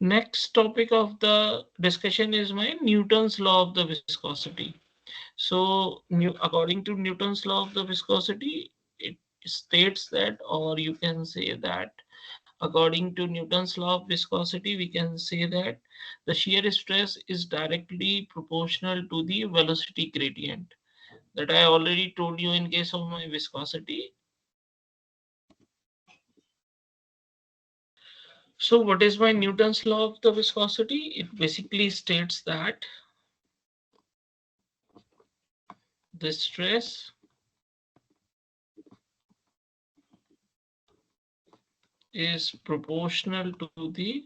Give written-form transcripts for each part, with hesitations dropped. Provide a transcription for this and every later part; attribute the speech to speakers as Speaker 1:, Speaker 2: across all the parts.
Speaker 1: Next topic of the discussion is my Newton's law of the viscosity. So, according to Newton's law of the viscosity, it states that, or you can say that, according to Newton's law of viscosity, we can say that the shear stress is directly proportional to the velocity gradient. That I already told you in case of my viscosity. So, what is my Newton's law of the viscosity? It basically states that the stress is proportional to the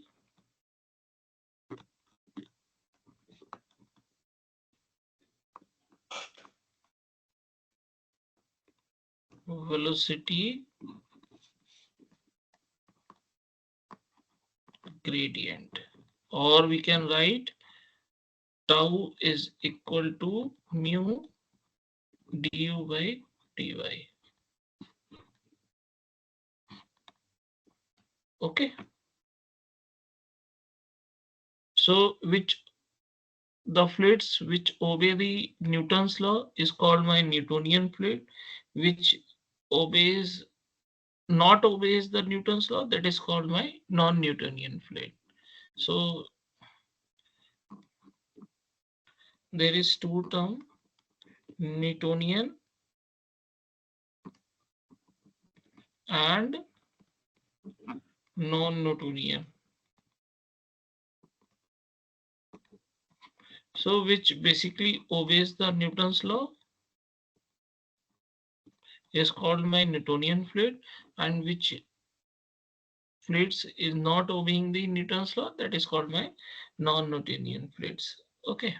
Speaker 1: velocity gradient, or we can write tau is equal to mu du by dy. Okay, so which the fluids which obey the Newton's law is called my Newtonian fluid, which obeys not obeys the Newton's law, that is called my non-Newtonian fluid. So there is two term, Newtonian and non-Newtonian. So which basically obeys the Newton's law is called my Newtonian fluid, and which fluids is not obeying the Newton's law, that is called my non-Newtonian fluids. Okay.